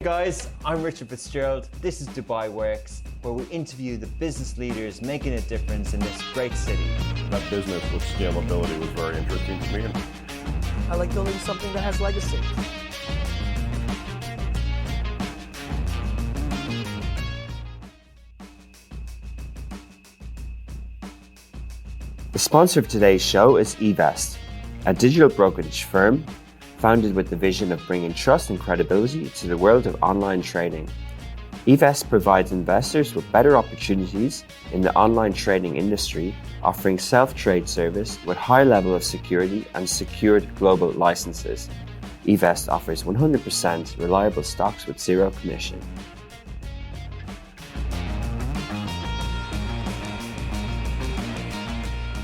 Guys, I'm Richard Fitzgerald. This is Dubai Works, where we interview the business leaders making a difference in this great city. That business with scalability was very interesting to me. I like building something that has legacy. The sponsor of today's show is eVest, a digital brokerage firm founded with the vision of bringing trust and credibility to the world of online trading. eVest provides investors with better opportunities in the online trading industry, offering self-trade service with high level of security and secured global licenses. eVest offers 100% reliable stocks with zero commission.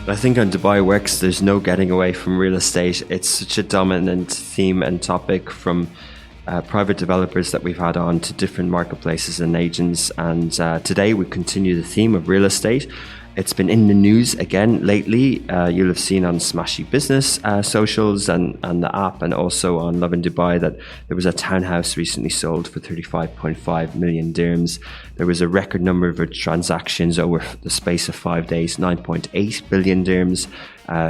I think on Dubai Works, there's no getting away from real estate. It's such a dominant theme and topic, from private developers that we've had on to different marketplaces and agents. And today we continue the theme of real estate. It's been in the news again lately. You'll have seen on Smashy Business socials and the app, and also on Lovin Dubai, that there was a townhouse recently sold for 35.5 million dirhams. There was a record number of transactions over the space of 5 days, 9.8 billion dirhams.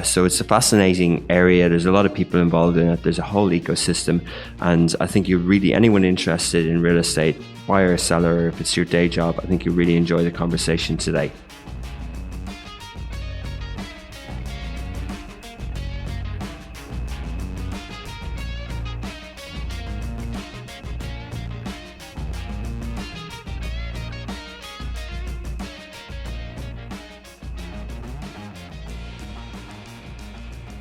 So it's a fascinating area. There's a lot of people involved in it. There's a whole ecosystem. And I think anyone interested in real estate, buyer or seller, or if it's your day job, I think you'll really enjoy the conversation today.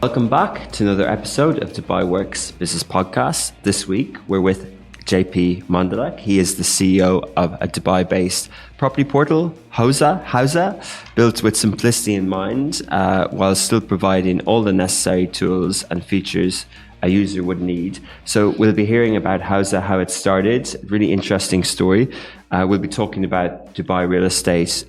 Welcome back to another episode of Dubai Works Business Podcast. This week, we're with JP Mondalek. He is the CEO of a Dubai-based property portal, Houza, built with simplicity in mind, while still providing all the necessary tools and features a user would need. So we'll be hearing about Houza, how it started. Really interesting story. We'll be talking about Dubai real estate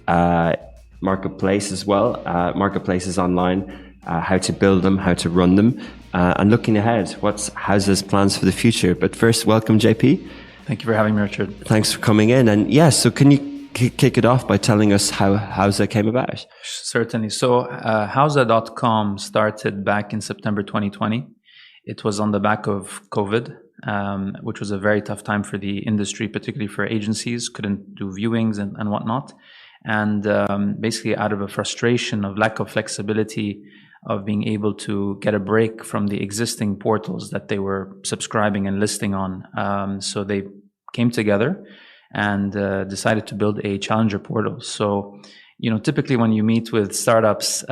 marketplace as well, marketplaces online. How to build them, how to run them, and looking ahead, what's Houza's plans for the future. But first, welcome, JP. Thank you for having me, Richard. Thanks for coming in. And so can you kick it off by telling us how Houza came about? Certainly. So Houza.com started back in September 2020. It was on the back of COVID, which was a very tough time for the industry, particularly for agencies, couldn't do viewings and whatnot. And basically out of a frustration of lack of flexibility, of being able to get a break from the existing portals that they were subscribing and listing on. So they came together and decided to build a challenger portal. So, typically when you meet with startups,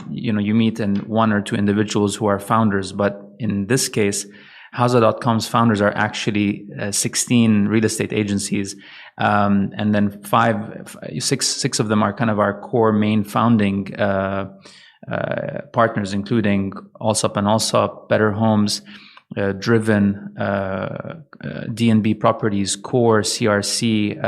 you meet in one or two individuals who are founders. But in this case, Houza.com's founders are actually 16 real estate agencies. And then six of them are kind of our core main founding partners, including Allsop and Allsop, Better Homes, Driven, D&B Properties, Core, CRC,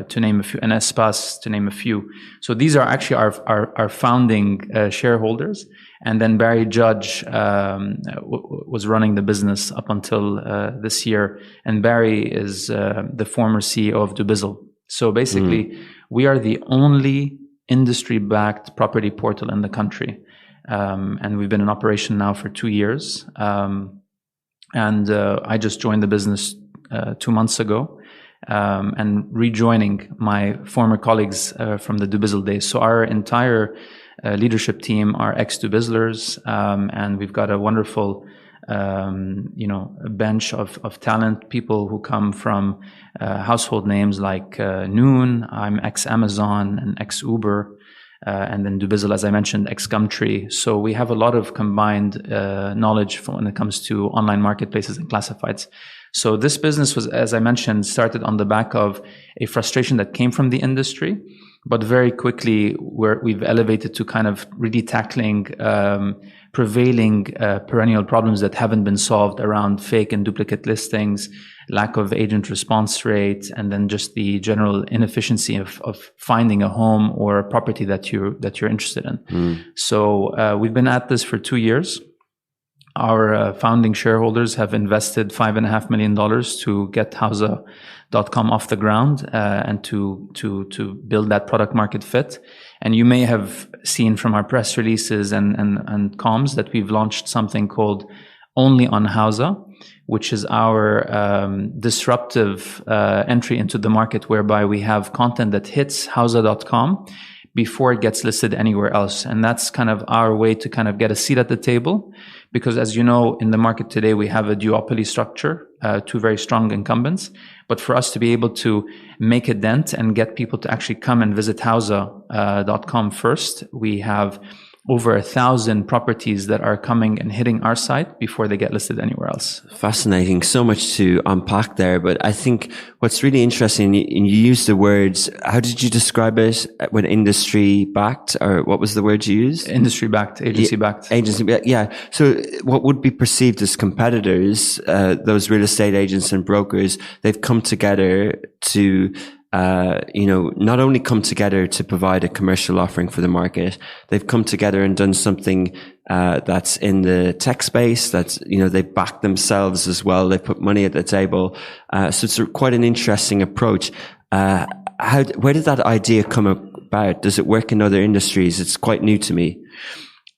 to name a few, and Espas, to name a few. So these are actually our founding shareholders. And then Barry Judge was running the business up until this year. And Barry is the former CEO of Dubizzle. So basically, we are the only industry-backed property portal in the country. And we've been in operation now for 2 years. And I just joined the business 2 months ago, and rejoining my former colleagues from the Dubizzle days. So our entire leadership team are ex-Dubizzlers, and we've got a wonderful bench of talent, people who come from household names like Noon. I'm ex-Amazon and ex-Uber, and then Dubizzle, as I mentioned, ex-Gumtree. So we have a lot of combined knowledge when it comes to online marketplaces and classifieds. So this business was, as I mentioned, started on the back of a frustration that came from the industry, but very quickly we've elevated to kind of really tackling prevailing perennial problems that haven't been solved around fake and duplicate listings, lack of agent response rate, and then just the general inefficiency of finding a home or a property that you're interested in. So we've been at this for 2 years. Our founding shareholders have invested $5.5 million to get Houza.com off the ground and to build that product market fit. And you may have seen from our press releases and comms that we've launched something called Only on Houza, which is our disruptive entry into the market, whereby we have content that hits Houza.com before it gets listed anywhere else. And that's kind of our way to kind of get a seat at the table. Because as you know, in the market today, we have a duopoly structure, two very strong incumbents. But for us to be able to make a dent and get people to actually come and visit Houza.com first, we have over 1,000 properties that are coming and hitting our site before they get listed anywhere else. Fascinating. So much to unpack there. But I think what's really interesting, and you used the words, how did you describe it when industry backed, or what was the word you used? Industry backed, agency backed. Agency backed, yeah. So what would be perceived as competitors, those real estate agents and brokers, they've come together to not only come together to provide a commercial offering for the market, they've come together and done something that's in the tech space. That's they back themselves as well. They put money at the table. So it's quite an interesting approach. Where did that idea come about? Does it work in other industries? It's quite new to me.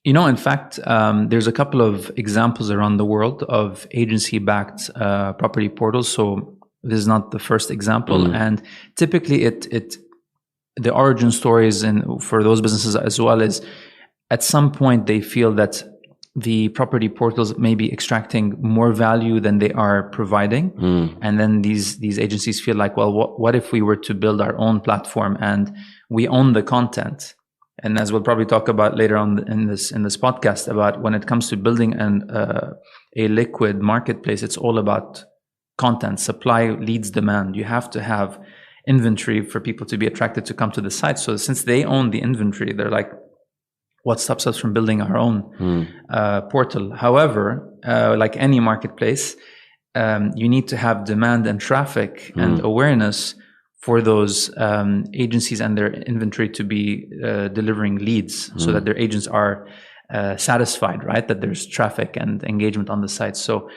In fact, there's a couple of examples around the world of agency-backed property portals. So this is not the first example, and typically the origin stories and for those businesses as well is at some point they feel that the property portals may be extracting more value than they are providing, and then these agencies feel like, well, what if we were to build our own platform and we own the content? And as we'll probably talk about later on in this podcast, about when it comes to building a liquid marketplace, it's all about content. Supply leads demand. You have to have inventory for people to be attracted to come to the site. So since they own the inventory, they're like, what stops us from building our own portal? However, like any marketplace, you need to have demand and traffic and awareness for those agencies and their inventory to be delivering leads so that their agents are satisfied, right? That there's traffic and engagement on the site. So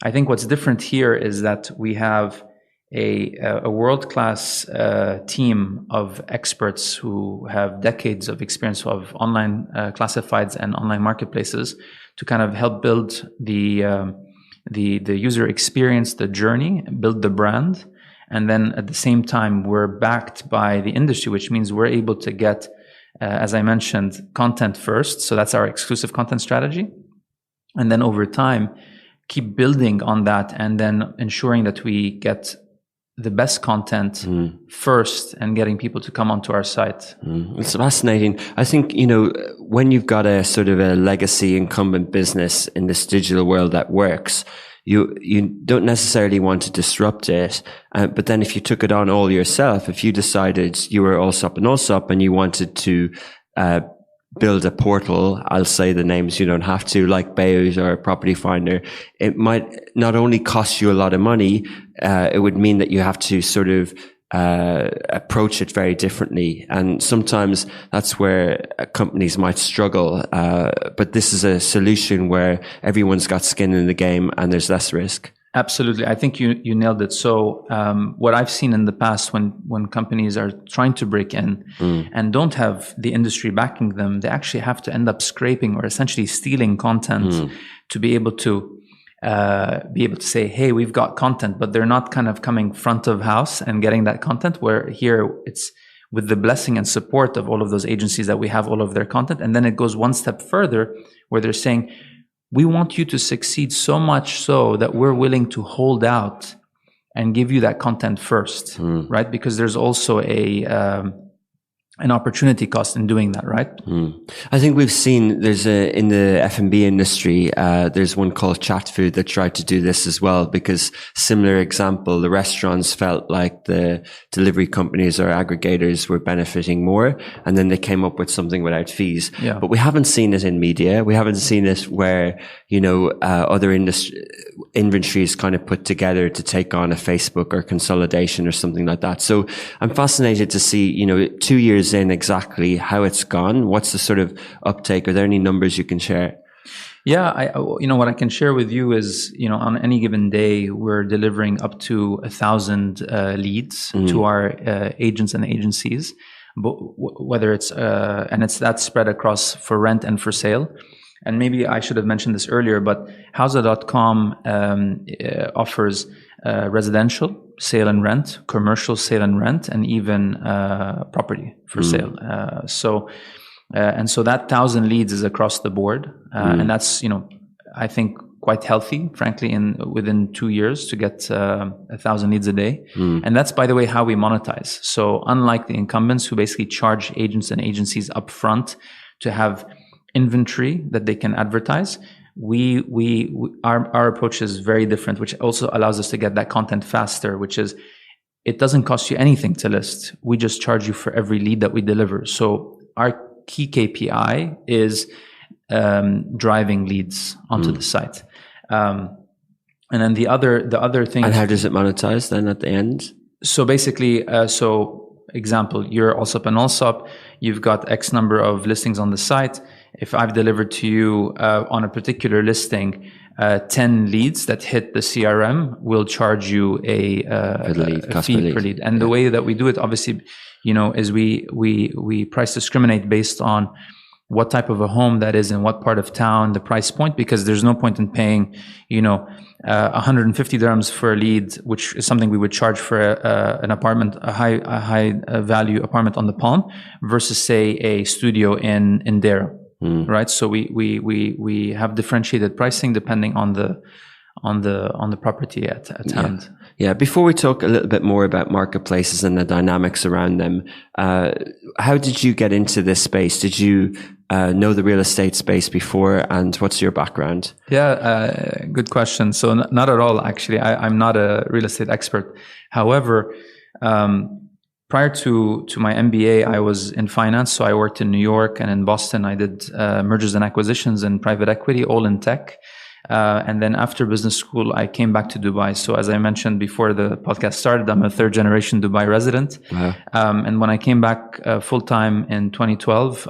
I think what's different here is that we have a world-class team of experts who have decades of experience of online classifieds and online marketplaces to kind of help build the user experience, the journey, build the brand. And then at the same time, we're backed by the industry, which means we're able to get, as I mentioned, content first. So that's our exclusive content strategy. And then over time, keep building on that and then ensuring that we get the best content first and getting people to come onto our site. It's fascinating. I think, when you've got a sort of a legacy incumbent business in this digital world that works, you don't necessarily want to disrupt it. But then if you took it on all yourself, if you decided you were Allsop and you wanted to build a portal, I'll say the names, you don't have to, like Bayes or Property Finder, it might not only cost you a lot of money, it would mean that you have to sort of approach it very differently. And sometimes that's where companies might struggle. But this is a solution where everyone's got skin in the game and there's less risk. Absolutely. I think you nailed it. So what I've seen in the past when companies are trying to break in and don't have the industry backing them, they actually have to end up scraping or essentially stealing content to be able to say, hey, we've got content, but they're not kind of coming front of house and getting that content, where here it's with the blessing and support of all of those agencies that we have all of their content. And then it goes one step further where they're saying, we want you to succeed so much so that we're willing to hold out and give you that content first, right? Because there's also an opportunity cost in doing that, right? I think we've seen in the F&B industry, there's one called Chat Food that tried to do this as well, because similar example, the restaurants felt like the delivery companies or aggregators were benefiting more, and then they came up with something without fees. Yeah. But we haven't seen it in media. We haven't seen it where, other inventory is kind of put together to take on a Facebook or consolidation or something like that. So I'm fascinated to see, 2 years in exactly how it's gone. What's the sort of uptake? Are there any numbers you can share? Yeah, what I can share with you is, on any given day, we're delivering up to 1,000 leads to our agents and agencies, but whether it's that's spread across for rent and for sale. And maybe I should have mentioned this earlier, but Houza.com offers residential sale and rent, commercial sale and rent, and even property for sale. So that 1,000 leads is across the board, and that's I think quite healthy, frankly, within 2 years to get 1,000 leads a day. And that's, by the way, how we monetize. So unlike the incumbents who basically charge agents and agencies upfront to have inventory that they can advertise, our approach is very different, which also allows us to get that content faster, which is it doesn't cost you anything to list. We just charge you for every lead that we deliver. So our key KPI is driving leads onto the site. And then the other thing. And how does it monetize then at the end? So basically, example, you're Allsop and Allsop, you've got X number of listings on the site. If I've delivered to you on a particular listing 10 leads that hit the CRM, we'll charge you a fee per lead. And the way that we do it, obviously, is we price discriminate based on what type of a home that is in what part of town, the price point, because there's no point in paying, 150 dirhams for a lead, which is something we would charge for an apartment, a high value apartment on the Palm, versus say a studio in Dera. Right. So we have differentiated pricing depending on the property at hand. Yeah. Before we talk a little bit more about marketplaces and the dynamics around them, how did you get into this space? Did you know the real estate space before, and what's your background? Yeah, good question. So not at all, actually. I'm not a real estate expert. However, prior to my MBA, I was in finance. So I worked in New York and in Boston. I did mergers and acquisitions and private equity, all in tech. And then after business school, I came back to Dubai. So as I mentioned before the podcast started, I'm a third generation Dubai resident. Wow. And when I came back full time in 2012,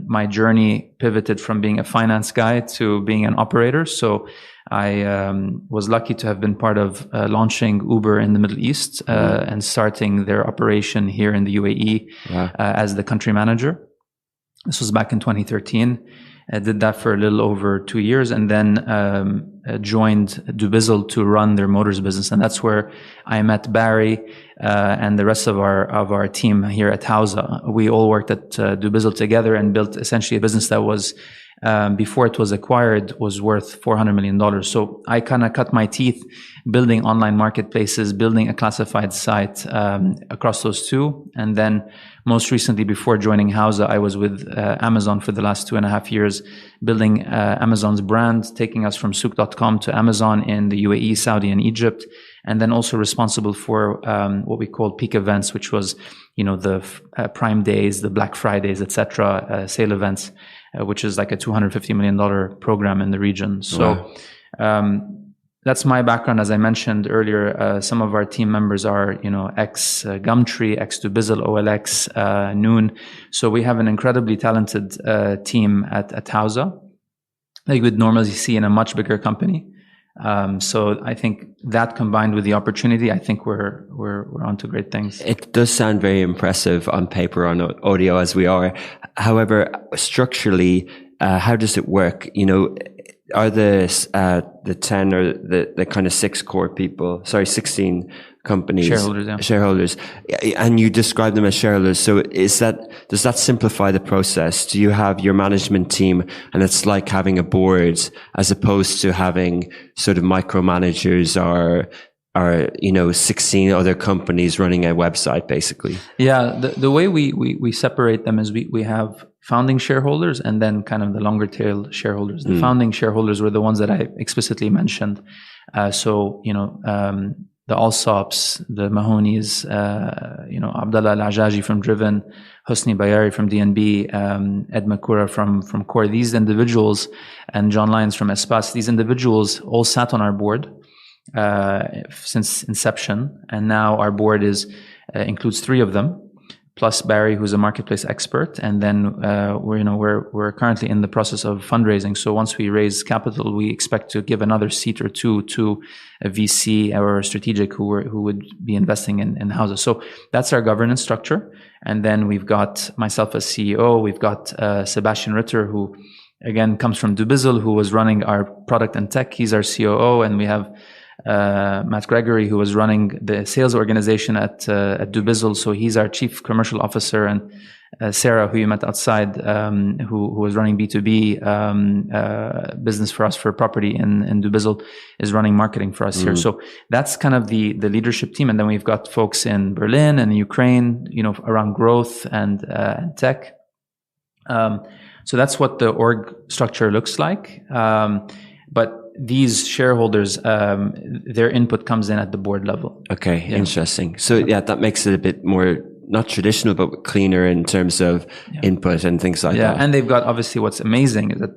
my journey pivoted from being a finance guy to being an operator. So I was lucky to have been part of launching Uber in the Middle East and starting their operation here in the UAE as the country manager. This was back in 2013. I did that for a little over 2 years, and then joined Dubizzle to run their motors business. And that's where I met Barry and the rest of our team here at Houza. We all worked at Dubizzle together and built essentially a business that was, before it was acquired, was worth $400 million. So I kind of cut my teeth building online marketplaces, building a classified site across those two. And then most recently, before joining Houza, I was with Amazon for the last 2.5 years, building Amazon's brand, taking us from Souk.com to Amazon in the UAE, Saudi, and Egypt. And then also responsible for what we call peak events, which was, the Prime Days, the Black Fridays, etc., sale events, which is like a $250 million program in the region. So that's my background. As I mentioned earlier, some of our team members are, ex-Gumtree, ex-Dubizzle, OLX, Noon. So we have an incredibly talented team at Houza that you would normally see in a much bigger company. So I think that combined with the opportunity, I think we're onto great things. It does sound very impressive on paper, on audio as we are. However, structurally, how does it work? Are the 10 or the kind of 16 companies, shareholders, and you describe them as shareholders. So does that simplify the process? Do you have your management team and it's like having a board as opposed to having sort of micromanagers or 16 other companies running a website, basically? Yeah, the way we separate them is we have founding shareholders and then kind of the longer tail shareholders. The founding shareholders were the ones that I explicitly mentioned. The Allsops, the Mahonis, Abdallah Al-Ajaji from Driven, Hosni Bayari from DNB, Ed Makura from Core. These individuals, and John Lyons from Espas, these individuals all sat on our board since inception, and now our board includes 3 of them, plus Barry, who's a marketplace expert. And then we're currently in the process of fundraising. So once we raise capital, we expect to give another seat or two to a VC or a strategic who would be investing in Houza. So that's our governance structure. And then we've got myself as CEO. We've got Sebastian Ritter, who again comes from Dubizzle, who was running our product and tech. He's our COO. And we have Matt Gregory, who was running the sales organization at Dubizzle. So he's our chief commercial officer. And Sarah, who you met outside, who was running B2B business for us for property in Dubizzle, is running marketing for us here. So that's kind of the leadership team. And then we've got folks in Berlin and Ukraine, around growth and tech. So that's what the org structure looks like. But these shareholders, their input comes in at the board level. Okay, interesting. So that makes it a bit more, not traditional, but cleaner in terms of input and things like that. Yeah, and they've got, obviously, what's amazing is that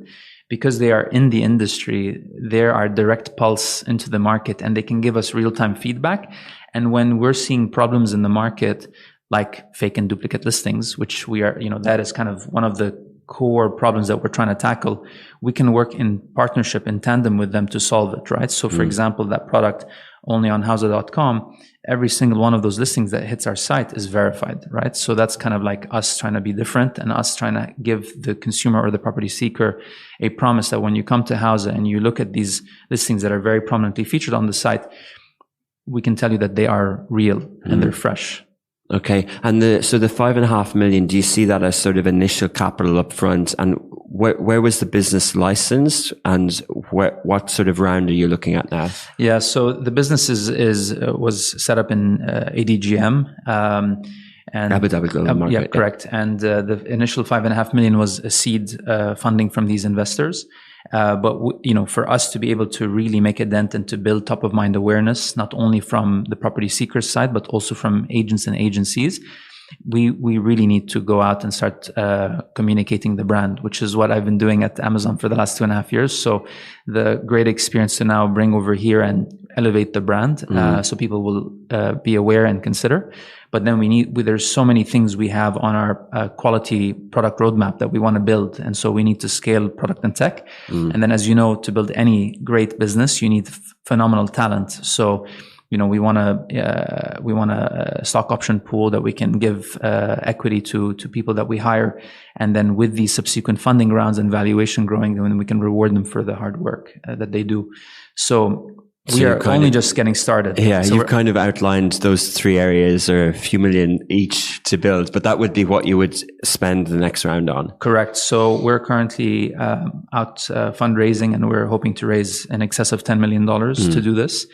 because they are in the industry, they're our direct pulse into the market, and they can give us real-time feedback. And when we're seeing problems in the market, like fake and duplicate listings, which we are, that is kind of one of the core problems that we're trying to tackle, we can work in partnership, in tandem with them to solve it, right? So for example, that product only on Houza.com, every single one of those listings that hits our site is verified, right? So that's kind of like us trying to be different and us trying to give the consumer or the property seeker a promise that when you come to Houza and you look at these listings that are very prominently featured on the site, we can tell you that they are real and they're fresh. Okay. And so the 5.5 million, do you see that as sort of initial capital up front? And where was the business licensed, and what sort of round are you looking at now? Yeah. So the business was set up in ADGM, and Abu Dhabi Global Market. Yeah, correct. And the initial 5.5 million was a seed funding from these investors. But for us to be able to really make a dent and to build top of mind awareness, not only from the property seekers side, but also from agents and agencies, we really need to go out and start communicating the brand, which is what I've been doing at Amazon for the last 2.5 years. So the great experience to now bring over here and elevate the brand, so people will be aware and consider. But then there's so many things we have on our quality product roadmap that we want to build. And so we need to scale product and tech. And then, as you know, to build any great business, you need phenomenal talent. So, we want a stock option pool that we can give equity to people that we hire. And then with these subsequent funding rounds and valuation growing, then we can reward them for the hard work that they do. So we are only just getting started. Yeah, so you've kind of outlined those three areas, or a few million each to build, but that would be what you would spend the next round on. Correct. So we're currently out fundraising, and we're hoping to raise in excess of $10 million to do this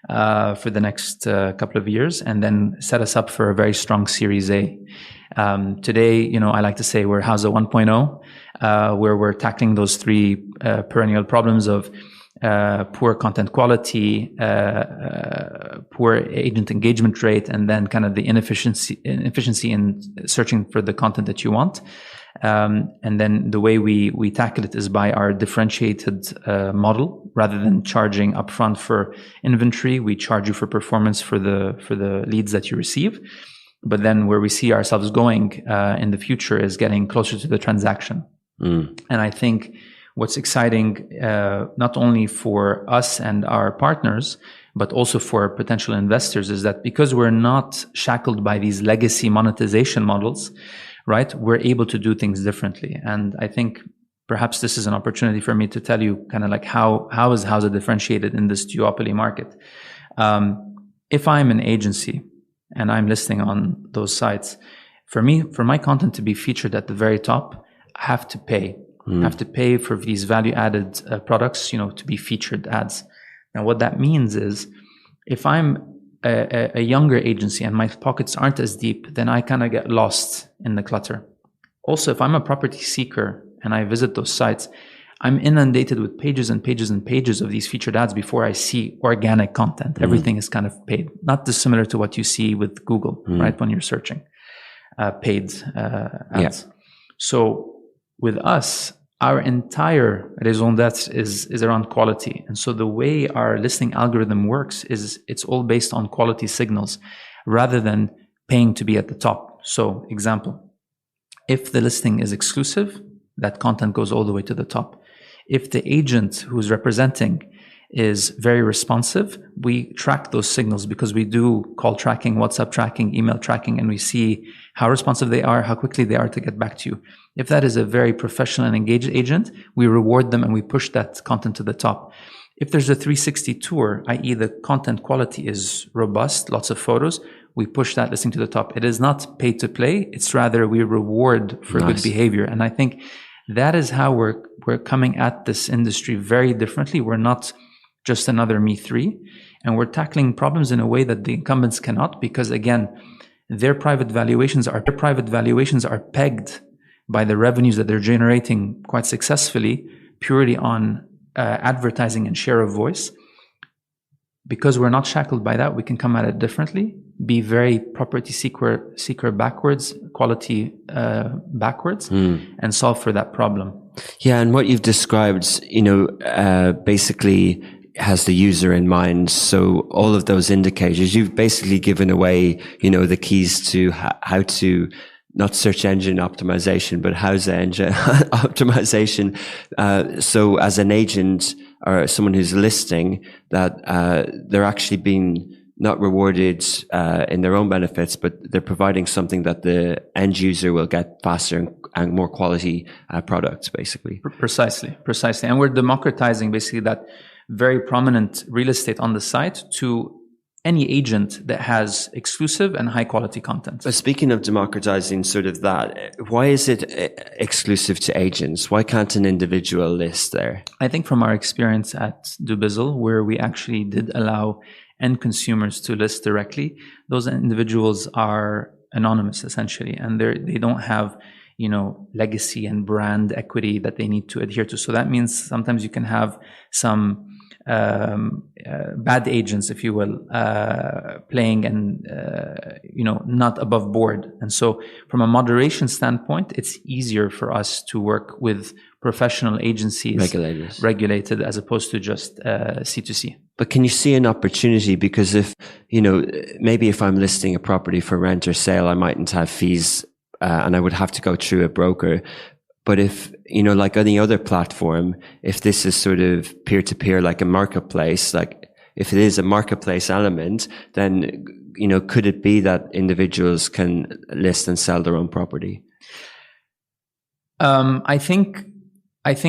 for the next couple of years, and then set us up for a very strong Series A. Today, I like to say we're Houza 1.0, where we're tackling those three perennial problems of poor content quality, poor agent engagement rate, and then kind of the inefficiency in searching for the content that you want. And then the way we tackle it is by our differentiated model. Rather than charging upfront for inventory, we charge you for performance for the leads that you receive. But then where we see ourselves going in the future is getting closer to the transaction. And I think what's exciting, not only for us and our partners, but also for potential investors, is that because we're not shackled by these legacy monetization models, right, we're able to do things differently. And I think perhaps this is an opportunity for me to tell you kind of like how is Houza differentiated in this duopoly market. If I'm an agency and I'm listing on those sites, for my content to be featured at the very top, I have to pay. I have to pay for these value-added products, to be featured ads. Now, what that means is, if I'm a younger agency and my pockets aren't as deep, then I kind of get lost in the clutter. Also, if I'm a property seeker and I visit those sites, I'm inundated with pages and pages and pages of these featured ads before I see organic content. Everything is kind of paid, not dissimilar to what you see with Google, right, when you're searching paid ads. So with us, our entire raison d'etre is around quality. And so the way our listing algorithm works is it's all based on quality signals rather than paying to be at the top. So, example, if the listing is exclusive, that content goes all the way to the top. If the agent who's representing is very responsive, we track those signals because we do call tracking, WhatsApp tracking, email tracking, and we see how responsive they are, how quickly they are to get back to you. If that is a very professional and engaged agent, we reward them and we push that content to the top. If there's a 360 tour, i.e. the content quality is robust, lots of photos, we push that listing to the top. It is not pay to play. It's rather we reward for good behavior. And I think that is how we're coming at this industry very differently. We're not just another Me3, and we're tackling problems in a way that the incumbents cannot, because again, their private valuations are pegged by the revenues that they're generating quite successfully purely on advertising and share of voice. Because we're not shackled by that, we can come at it differently, be very property seeker backwards, quality backwards, and solve for that problem. Yeah, and what you've described, basically has the user in mind. So all of those indicators, you've basically given away, the keys to how to not search engine optimization, but Houza engine optimization. So as an agent or someone who's listing, that they're actually being not rewarded in their own benefits, but they're providing something that the end user will get faster and more quality products, basically. Precisely. And we're democratizing basically that very prominent real estate on the site to any agent that has exclusive and high quality content. But speaking of democratizing sort of that, why is it exclusive to agents? Why can't an individual list there? I think from our experience at Dubizzle, where we actually did allow end consumers to list directly, those individuals are anonymous essentially, and they don't have legacy and brand equity that they need to adhere to. So that means sometimes you can have some bad agents, if you will, playing and not above board. And so from a moderation standpoint, it's easier for us to work with professional agencies, regulated, as opposed to just C2C. But can you see an opportunity? Because if maybe if I'm listing a property for rent or sale, I mightn't have fees and I would have to go through a broker. But if, like any other platform, if this is sort of peer-to-peer, like a marketplace, like if it is a marketplace element, then, could it be that individuals can list and sell their own property? I think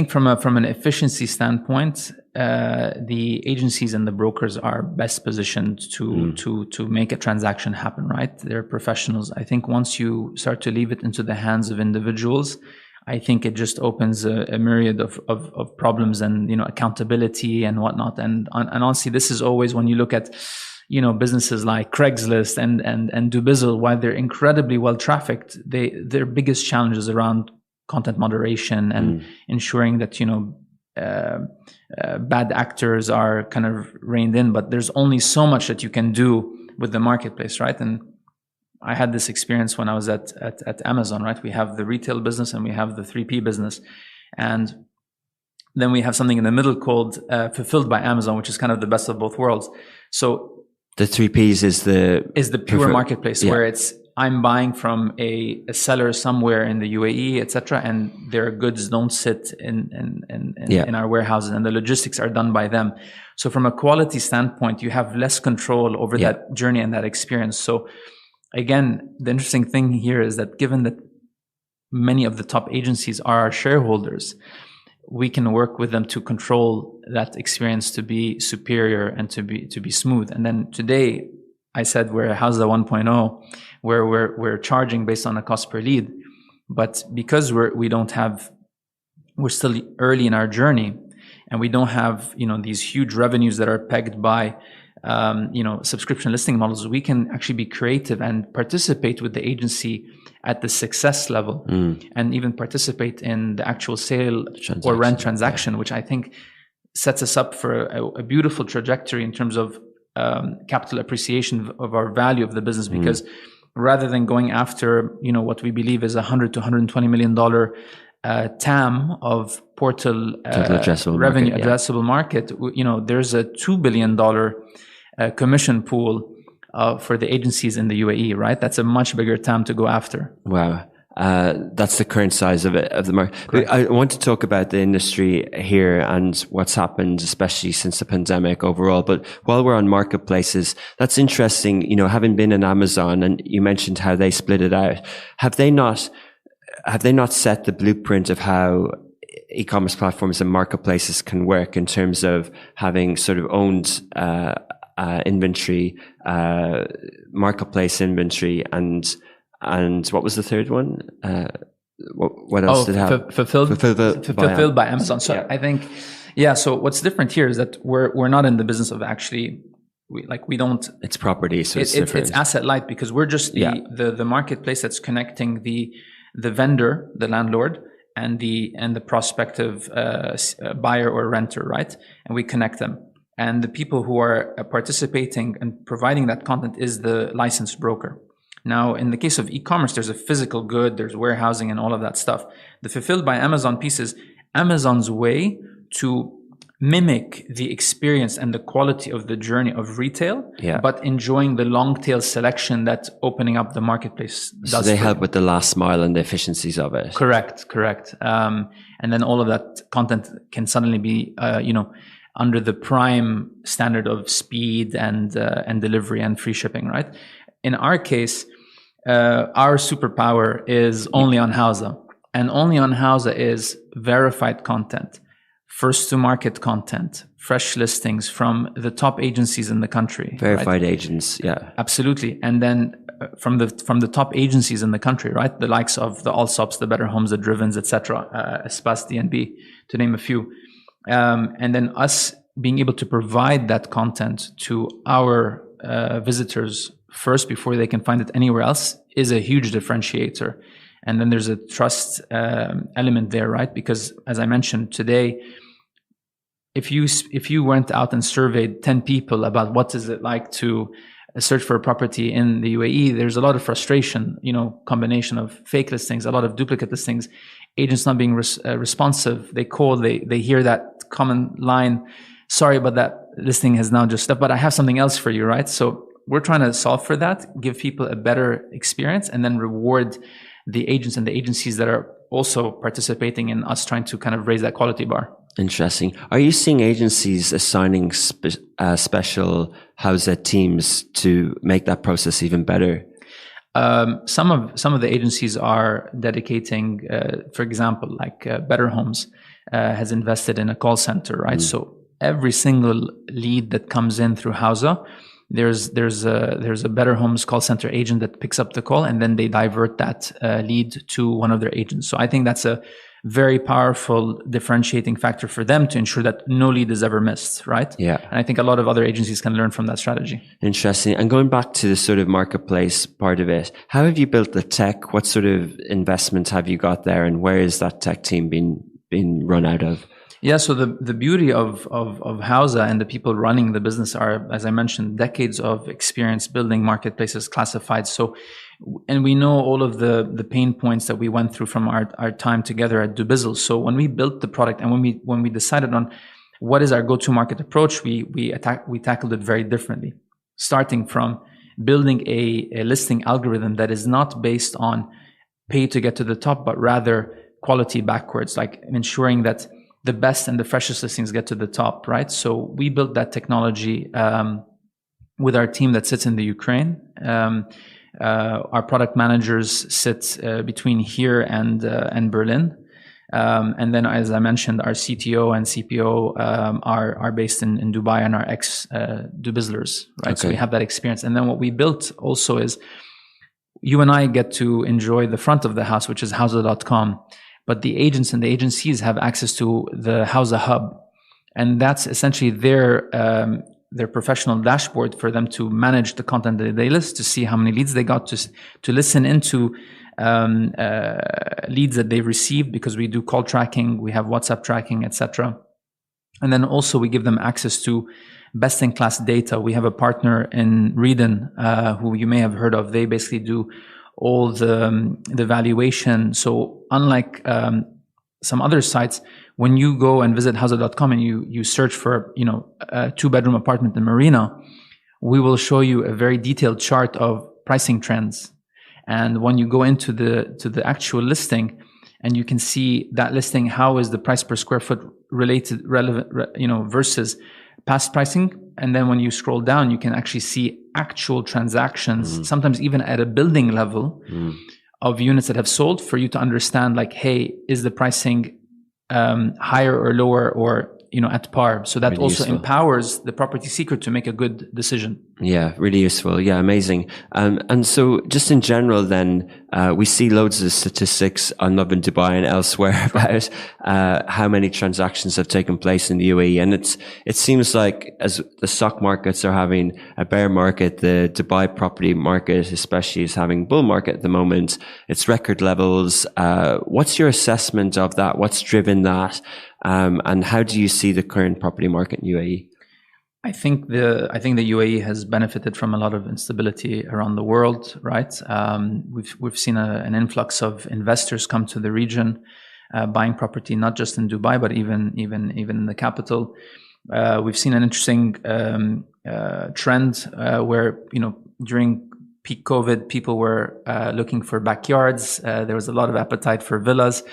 from an efficiency standpoint, the agencies and the brokers are best positioned to make a transaction happen, right? They're professionals. I think once you start to leave it into the hands of individuals, I think it just opens a myriad of problems and, accountability and whatnot. And honestly, this is always when you look at, businesses like Craigslist and Dubizzle, while they're incredibly well trafficked, their biggest challenge is around content moderation and ensuring that, bad actors are kind of reined in. But there's only so much that you can do with the marketplace, right? And I had this experience when I was at Amazon, right? We have the retail business and we have the 3P business. And then we have something in the middle called Fulfilled by Amazon, which is kind of the best of both worlds. So the 3Ps is the pure marketplace, where it's I'm buying from a seller somewhere in the UAE, etc., and their goods don't sit in our warehouses, and the logistics are done by them. So from a quality standpoint, you have less control over that journey and that experience. So again, the interesting thing here is that given that many of the top agencies are our shareholders, we can work with them to control that experience to be superior and to be smooth. And then today, I said we're a Houza 1.0, where we're charging based on a cost per lead. But because we're still early in our journey, and we don't have these huge revenues that are pegged by subscription listing models, we can actually be creative and participate with the agency at the success level and even participate in the actual sale or rent transaction, which I think sets us up for a beautiful trajectory in terms of capital appreciation of our value of the business, because rather than going after what we believe is $100 to $120 million TAM of portal revenue addressable market, there's a $2 billion commission pool for the agencies in the UAE, right? That's a much bigger TAM to go after. Wow. That's the current size of the market. But I want to talk about the industry here and what's happened, especially since the pandemic overall. But while we're on marketplaces, that's interesting, having been in Amazon, and you mentioned how they split it out. Have they not set the blueprint of how e-commerce platforms and marketplaces can work in terms of having sort of owned inventory, marketplace inventory, and what was the third one? What else did it have? Fulfilled by Amazon. So Yeah. I think, so what's different here is that we're not in the business of actually, we don't. It's property, so it's different. It's asset light because we're just the marketplace that's connecting the vendor, the landlord, and the prospective buyer or renter, right? And we connect them. And the people who are participating and providing that content is the licensed broker. Now, in the case of e-commerce, there's a physical good, there's warehousing and all of that stuff. The Fulfilled by Amazon piece is Amazon's way to mimic the experience and the quality of the journey of retail, but enjoying the long tail selection that opening up the marketplace does. So they help with the last mile and the efficiencies of it. Correct. And then all of that content can suddenly be, under the prime standard of speed and delivery and free shipping, right? In our case, our superpower is only on Houza, and only on Houza is verified content, first to market content, fresh listings from the top agencies in the country. Verified right? agents, yeah. Absolutely. And then from the top agencies in the country, right? The likes of the Allsops, the Better Homes, the Drivens, etc., Espace DNB, to name a few. And then us being able to provide that content to our visitors first before they can find it anywhere else is a huge differentiator. And then there's a trust element there, right? Because as I mentioned today, if you went out and surveyed 10 people about what is it like to search for a property in the UAE, there's a lot of frustration, combination of fake listings, a lot of duplicate listings, agents not being responsive. They call, they hear that common line, sorry, but that listing has now just left, but I have something else for you, right? So we're trying to solve for that, give people a better experience, and then reward the agents and the agencies that are also participating in us trying to kind of raise that quality bar. Interesting. Are you seeing agencies assigning special Houza teams to make that process even better? Some of the agencies are dedicating, for example, like Better Homes has invested in a call center, right? So every single lead that comes in through Houza, there's a Better Homes call center agent that picks up the call, and then they divert that lead to one of their agents. So I think that's a very powerful differentiating factor for them to ensure that no lead is ever missed, right? Yeah. And I think a lot of other agencies can learn from that strategy. Interesting. And going back to the sort of marketplace part of it, how have you built the tech? What sort of investments have you got there, and where is that tech team being run out of? Yeah, so the beauty of Houza and the people running the business are, as I mentioned, decades of experience building marketplaces, classifieds. So, and we know all of the pain points that we went through from our time together at Dubizzle. So when we built the product and when we decided on what is our go-to-market approach, we tackled it very differently, starting from building a listing algorithm that is not based on pay to get to the top, but rather quality backwards, like ensuring that the best and the freshest listings get to the top, right? So we built that technology with our team that sits in the Ukraine. Our product managers sit between here and Berlin. And then, as I mentioned, our CTO and CPO are based in Dubai and are ex-Dubizzlers, right? Okay. So we have that experience. And then what we built also is you and I get to enjoy the front of the house, which is Houza.com. But the agents and the agencies have access to the Houza Hub. And that's essentially their professional dashboard for them to manage the content that they list, to see how many leads they got, to listen into leads that they've received, because we do call tracking, we have WhatsApp tracking, etc. And then also we give them access to best-in-class data. We have a partner in Reden, who you may have heard of. They basically do all the valuation. So unlike some other sites, when you go and visit Houza.com and you search for a 2-bedroom apartment in Marina, we will show you a very detailed chart of pricing trends. And when you go into the actual listing, and you can see that listing, how is the price per square foot relevant, versus past pricing. And then when you scroll down, you can actually see actual transactions, sometimes even at a building level, of units that have sold, for you to understand, like, hey, is the pricing higher or lower, or at par? So that really also useful. Empowers the property seeker to make a good decision. Yeah, really useful. Yeah, amazing. And so just in general then, we see loads of statistics on Love in Dubai and elsewhere about how many transactions have taken place in the UAE. And it seems like as the stock markets are having a bear market, the Dubai property market especially is having bull market at the moment. It's record levels. What's your assessment of that? What's driven that? And how do you see the current property market in UAE? I think the UAE has benefited from a lot of instability around the world, right? We've seen an influx of investors come to the region, buying property not just in Dubai but even in the capital. We've seen an interesting trend where during peak COVID, people were looking for backyards. There was a lot of appetite for villas,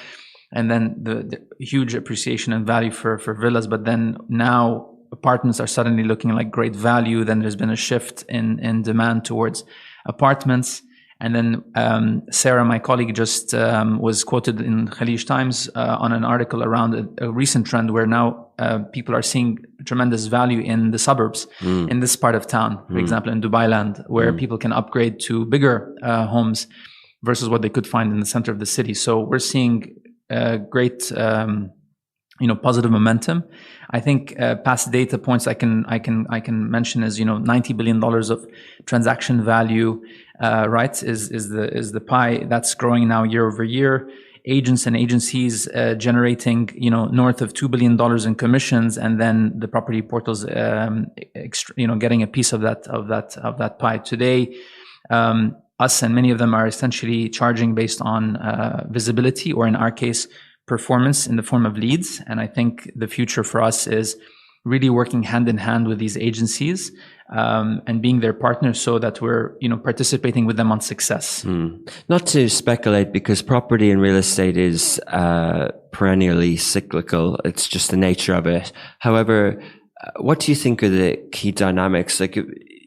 and then the huge appreciation in value for villas. But then now apartments are suddenly looking like great value. Then there's been a shift in demand towards apartments. And then Sarah, my colleague, just was quoted in Khalij Times on an article around a recent trend where now people are seeing tremendous value in the suburbs, in this part of town, for example, in Dubai Land, where people can upgrade to bigger homes versus what they could find in the center of the city. So we're seeing great positive momentum. I think past data points I can mention is $90 billion of transaction value, right? Is the pie that's growing now year over year. Agents and agencies generating north of $2 billion in commissions, and then the property portals getting a piece of that pie today. Us and many of them are essentially charging based on visibility, or in our case, performance in the form of leads. And I think the future for us is really working hand in hand with these agencies and being their partners, so that we're participating with them on success. Not to speculate, because property and real estate is perennially cyclical. It's just the nature of it. However, what do you think are the key dynamics? Like,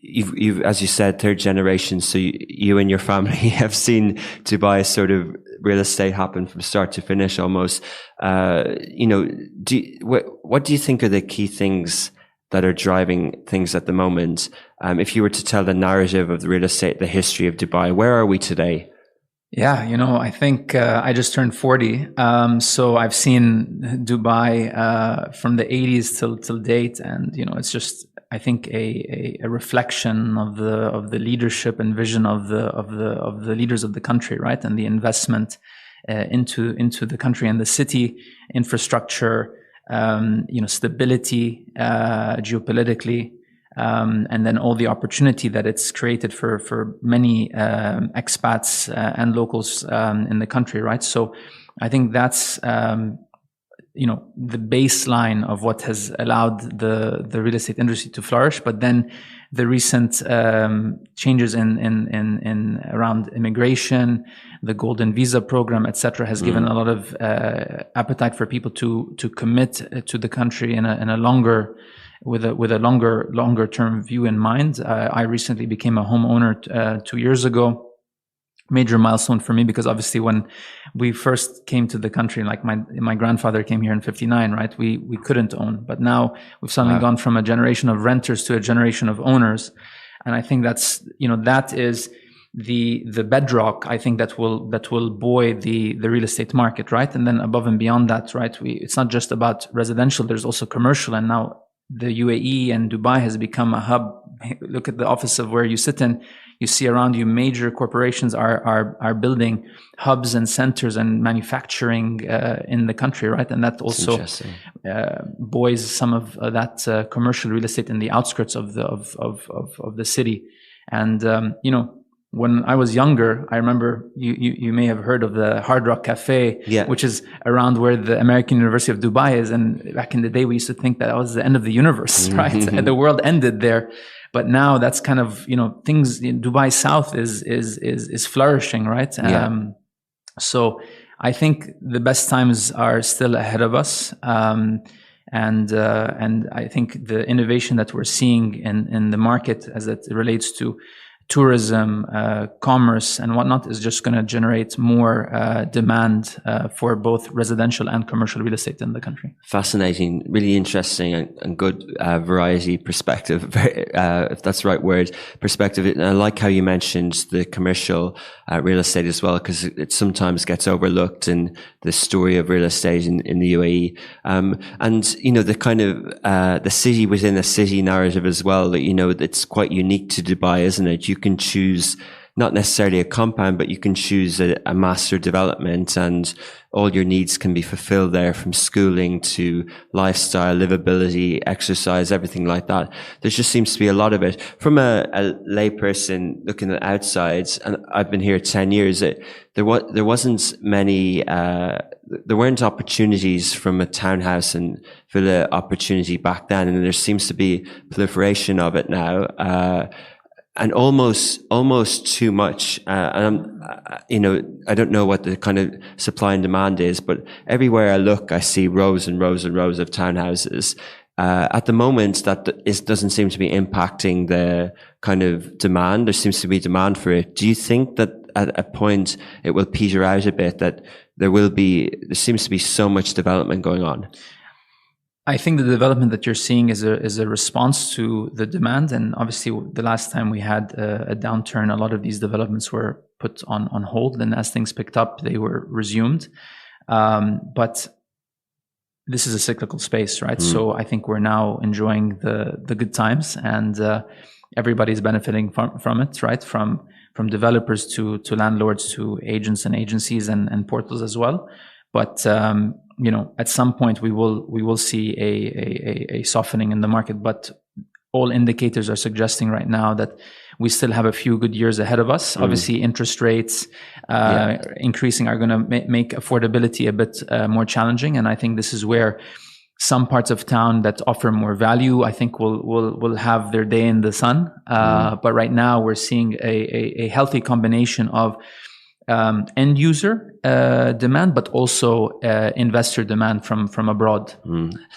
you've as you said, third generation, so you and your family have seen Dubai sort of real estate happen from start to finish almost. What do you think are the key things that are driving things at the moment? If you were to tell the narrative of the real estate, the history of Dubai, where are we today? Yeah, I think I just turned 40, so I've seen Dubai from the 80s till date, and it's just, I think, a reflection of the leadership and vision of the leaders of the country, right? And the investment into the country and the city, infrastructure, stability, geopolitically, and then all the opportunity that it's created for many expats and locals in the country, right? So I think that's the baseline of what has allowed the real estate industry to flourish. But then the recent changes in around immigration, the golden visa program, etc., has given a lot of appetite for people to commit to the country in a longer, with a longer term view in mind. I recently became a homeowner 2 years ago. Major milestone for me, because obviously when we first came to the country, like my grandfather came here in 59, right? We couldn't own, but now we've suddenly gone from a generation of renters to a generation of owners. And I think that's, that is the bedrock, I think, that will buoy the real estate market, right? And then above and beyond that, right? It's not just about residential, there's also commercial. And now the UAE and Dubai has become a hub. Look at the office of where you sit in. You see around you, major corporations are building hubs and centers and manufacturing in the country, right? And that also buoys some of that commercial real estate in the outskirts of the city. And when I was younger, I remember you may have heard of the Hard Rock Cafe, which is around where the American University of Dubai is. And back in the day, we used to think that was the end of the universe, right? And the world ended there. But now that's kind of, things in Dubai South is flourishing, right? So I think the best times are still ahead of us. And I think the innovation that we're seeing in the market as it relates to tourism, commerce, and whatnot is just going to generate more demand for both residential and commercial real estate in the country. Fascinating, really interesting and good variety perspective, if that's the right word, perspective. And I like how you mentioned the commercial real estate as well, because it sometimes gets overlooked in the story of real estate in the UAE. And, the kind of the city within a city narrative as well, that, it's quite unique to Dubai, isn't it? You can choose not necessarily a compound, but you can choose a master development and all your needs can be fulfilled there, from schooling to lifestyle, livability, exercise, everything like that. There just seems to be a lot of it. From a layperson looking at outside, and I've been here 10 years, there wasn't many, there weren't opportunities from a townhouse and villa opportunity back then, and there seems to be proliferation of it now. And almost too much. And I don't know what the kind of supply and demand is, but everywhere I look, I see rows and rows and rows of townhouses. At the moment, doesn't seem to be impacting the kind of demand. There seems to be demand for it. Do you think that at a point it will peter out a bit, that there seems to be so much development going on? I think the development that you're seeing is a response to the demand. And obviously, the last time we had a downturn, a lot of these developments were put on hold. And as things picked up, they were resumed. But this is a cyclical space, right? So I think we're now enjoying the good times, and everybody's benefiting from it, right? From developers to landlords to agents and agencies and portals as well. But at some point we will see a softening in the market, but all indicators are suggesting right now that we still have a few good years ahead of us. Obviously, interest rates increasing are going to make affordability a bit more challenging, and I think this is where some parts of town that offer more value, I think, will have their day in the sun. But right now, we're seeing a healthy combination of end user demand, but also investor demand from abroad.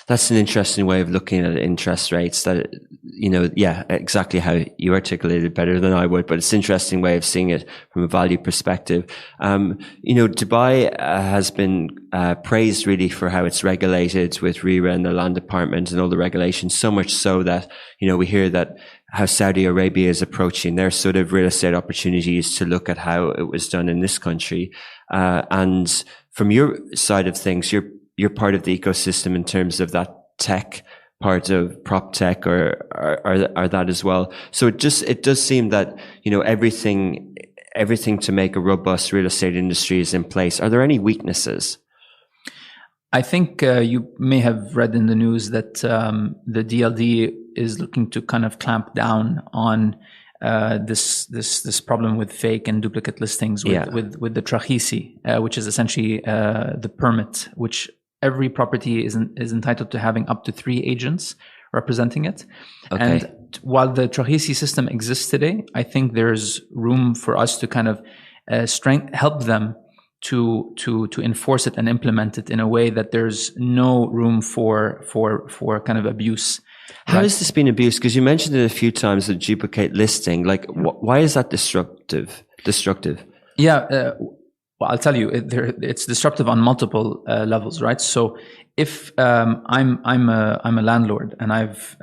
That's an interesting way of looking at interest rates. That exactly how you articulated better than I would, but it's an interesting way of seeing it from a value perspective. Dubai has been praised really for how it's regulated with RERA and the land department and all the regulations. So much so that we hear that how Saudi Arabia is approaching their sort of real estate opportunities to look at how it was done in this country. And from your side of things, you're part of the ecosystem in terms of that tech part of prop tech or that as well. So it does seem that, everything to make a robust real estate industry is in place. Are there any weaknesses? I think you may have read in the news that the DLD is looking to kind of clamp down on this problem with fake and duplicate listings with the Trahisi, which is essentially the permit, which every property is entitled to having up to 3 agents representing it. Okay. And while the Trahisi system exists today, I think there's room for us to kind of help them to enforce it and implement it in a way that there's no room for kind of abuse. How has this been abused? Because you mentioned it a few times, the duplicate listing. Like, why is that destructive? Yeah, well, I'll tell you, it's disruptive on multiple levels, right? So, if I'm a landlord and I've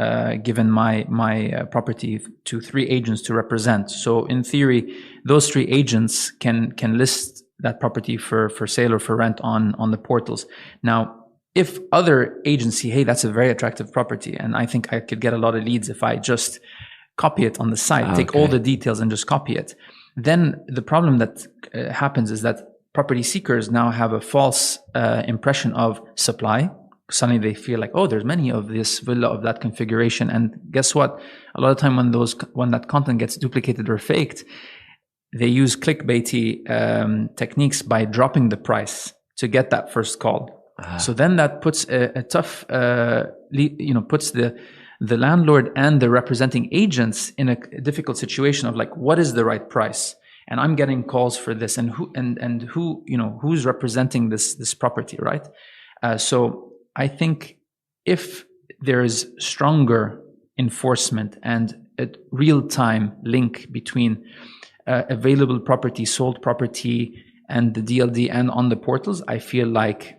given my property to 3 agents to represent, so in theory, those 3 agents can list that property for sale or for rent on the portals. Now, if other agents see, hey, that's a very attractive property, and I think I could get a lot of leads if I just copy it on the site, take all the details and just copy it, then the problem that happens is that property seekers now have a false impression of supply. Suddenly they feel like, oh, there's many of this villa of that configuration. And guess what? A lot of time when that content gets duplicated or faked, they use clickbaity techniques by dropping the price to get that first call. So then that puts a tough, puts the landlord and the representing agents in a difficult situation of like, what is the right price? And I'm getting calls for this, and who's representing this property, right? So I think if there is stronger enforcement and a real-time link between available property, sold property, and the DLD and on the portals, I feel like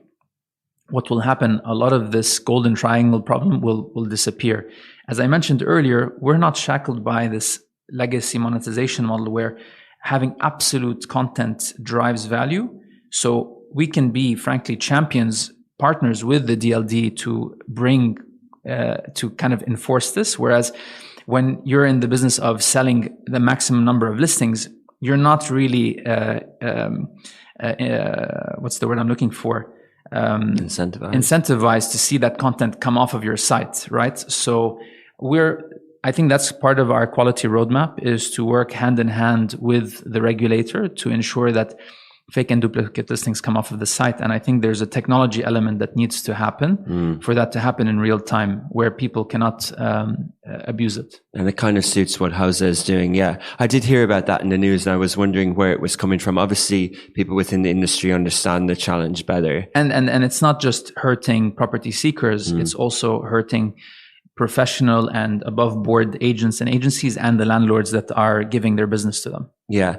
what will happen, a lot of this golden triangle problem will disappear. As I mentioned earlier, we're not shackled by this legacy monetization model where having absolute content drives value. So we can be, frankly, partners with the DLD to bring, to kind of enforce this. Whereas when you're in the business of selling the maximum number of listings, you're not really, what's the word I'm looking for? Incentivized to see that content come off of your site, right? So I think that's part of our quality roadmap, is to work hand in hand with the regulator to ensure that fake and duplicate listings come off of the site. And I think there's a technology element that needs to happen for that to happen in real time, where people cannot abuse it. And it kind of suits what Houza is doing. Yeah, I did hear about that in the news, and I was wondering where it was coming from. Obviously, people within the industry understand the challenge better. And it's not just hurting property seekers; it's also hurting professional and above board agents and agencies and the landlords that are giving their business to them. Yeah.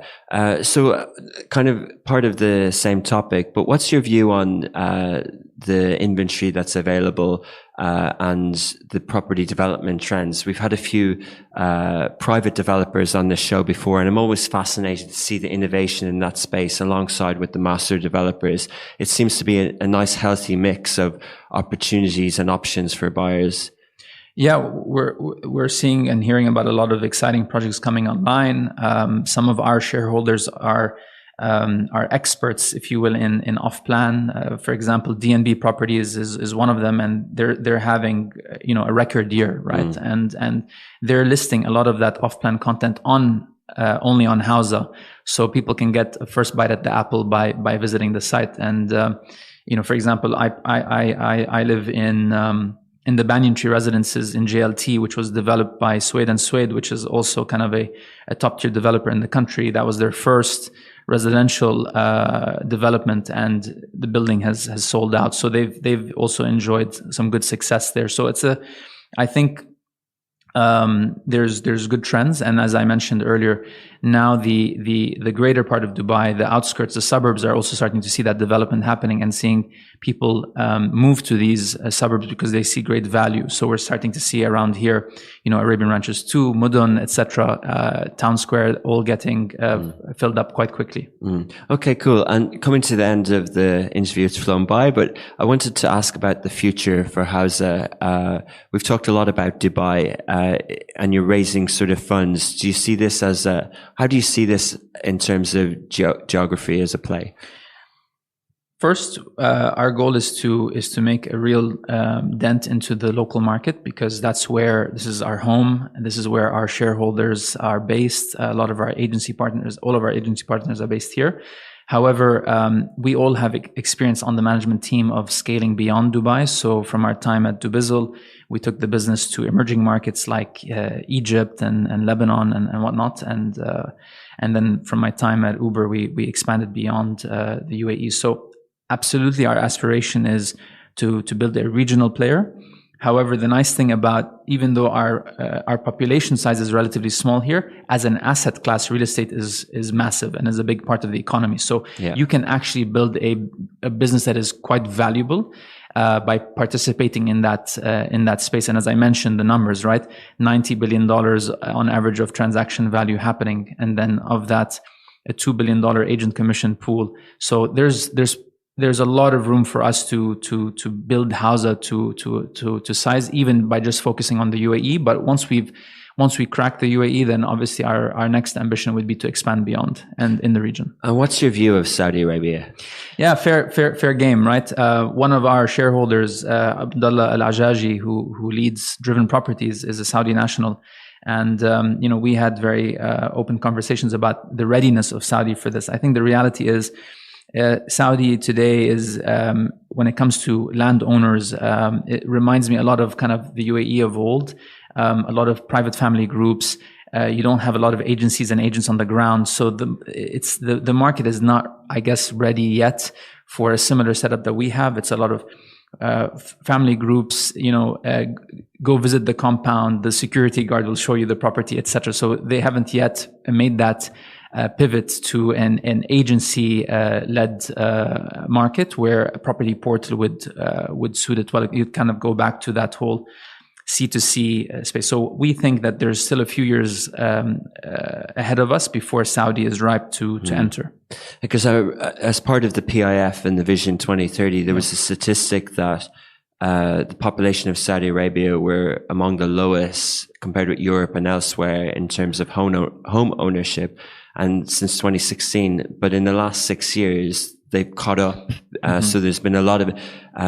So kind of part of the same topic, but what's your view on the inventory that's available and the property development trends? We've had a few private developers on this show before, and I'm always fascinated to see the innovation in that space alongside with the master developers. It seems to be a nice, healthy mix of opportunities and options for buyers. Yeah, we're seeing and hearing about a lot of exciting projects coming online. Some of our shareholders are experts, if you will, in off-plan. For example, DNB Properties is one of them, and they're having a record year, right? And they're listing a lot of that off-plan content on only on Houza, so people can get a first bite at the apple by visiting the site. And for example, I live in the Banyan Tree Residences in JLT, which was developed by Swade & Swade, which is also kind of a top-tier developer in the country. That was their first residential development, and the building has sold out. So they've also enjoyed some good success there. So I think there's good trends, and as I mentioned earlier, now the greater part of Dubai, the outskirts, the suburbs, are also starting to see that development happening and seeing people move to these suburbs because they see great value. So we're starting to see around here, Arabian Ranches 2, Mudun, etc., Town Square, all getting filled up quite quickly. Okay, cool. And coming to the end of the interview, it's flown by, but I wanted to ask about the future for Houza. We've talked a lot about Dubai, and you're raising sort of funds. Do you see this as how do you see this in terms of geography as a play? First, our goal is to make a real dent into the local market, because this is our home, and this is where our shareholders are based. All of our agency partners are based here. However, we all have experience on the management team of scaling beyond Dubai. So from our time at Dubizzle, we took the business to emerging markets like Egypt and Lebanon and whatnot. And then from my time at Uber, we expanded beyond the UAE. So absolutely, our aspiration is to build a regional player. However, the nice thing about, even though our population size is relatively small here, as an asset class, real estate is massive and is a big part of the economy. So you can actually build a business that is quite valuable by participating in that space. And as I mentioned, the numbers, right? $90 billion on average of transaction value happening, and then of that, a $2 billion agent commission pool. So there's a lot of room for us to build Houza to size, even by just focusing on the UAE. But once we crack the UAE, then obviously our next ambition would be to expand beyond and in the region. And what's your view of Saudi Arabia? Yeah, fair game, right? One of our shareholders, Abdullah Al Ajaji, who leads Driven Properties, is a Saudi national. And, we had very open conversations about the readiness of Saudi for this. I think the reality is Saudi today is, when it comes to landowners, it reminds me a lot of kind of the UAE of old, a lot of private family groups. You don't have a lot of agencies and agents on the ground. So the market is not, I guess, ready yet for a similar setup that we have. It's a lot of family groups, go visit the compound, the security guard will show you the property, etc. So they haven't yet made that pivot to an agency led market where a property portal would suit it well. You'd kind of go back to that whole C2C space. So we think that there's still a few years ahead of us before Saudi is ripe to enter. Because as part of the PIF and the Vision 2030, there was a statistic that the population of Saudi Arabia were among the lowest compared with Europe and elsewhere in terms of home ownership, and since 2016. But in the last 6 years, they've caught up. So there's been a lot of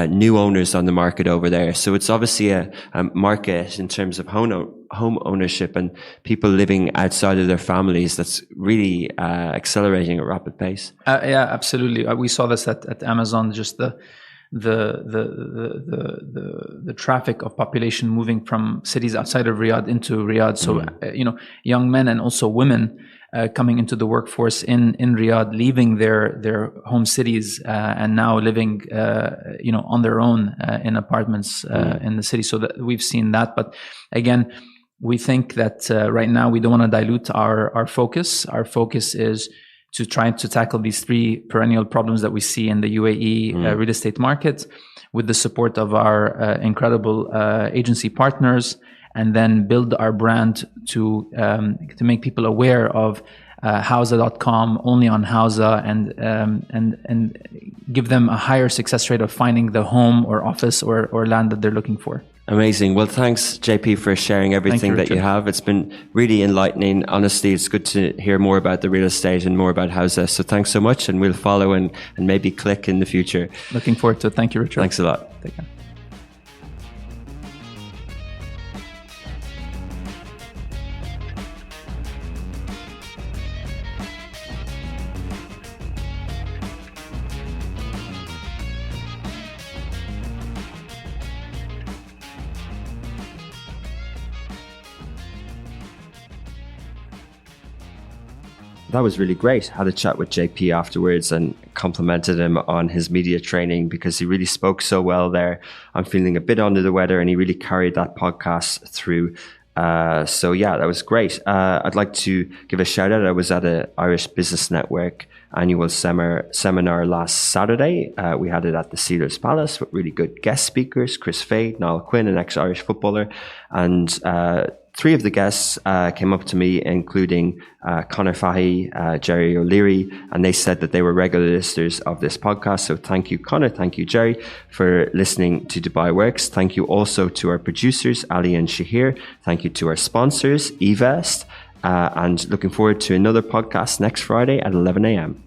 new owners on the market over there. So it's obviously a market in terms of home ownership and people living outside of their families that's really accelerating at a rapid pace. Yeah, absolutely. We saw this at Amazon, just the traffic of population moving from cities outside of Riyadh into Riyadh. So, young men and also women coming into the workforce in Riyadh, leaving their home cities and now living, on their own in apartments in the city. So that we've seen that. But again, we think that right now we don't want to dilute our focus. Our focus is to try to tackle these three perennial problems that we see in the UAE real estate market with the support of our incredible agency partners, and then build our brand to make people aware of Houza.com, only on Houza, and give them a higher success rate of finding the home or office or land that they're looking for. Amazing. Well, thanks, JP, for sharing everything that you have. It's been really enlightening. Honestly, it's good to hear more about the real estate and more about Houza. So thanks so much, and we'll follow and maybe click in the future. Looking forward to it. Thank you, Richard. Thanks a lot. Take care. That was really great. Had a chat with JP afterwards and complimented him on his media training because he really spoke so well there. I'm feeling a bit under the weather and he really carried that podcast through. So yeah, that was great. I'd like to give a shout out. I was at an Irish Business Network annual seminar last Saturday. We had it at the Sealers Palace with really good guest speakers, Chris Fade, Niall Quinn, an ex-Irish footballer, and three of the guests came up to me, including Conor Fahy, Jerry O'Leary, and they said that they were regular listeners of this podcast. So thank you, Conor. Thank you, Jerry, for listening to Dubai Works. Thank you also to our producers, Ali and Shahir. Thank you to our sponsors, eVest, and looking forward to another podcast next Friday at 11 a.m.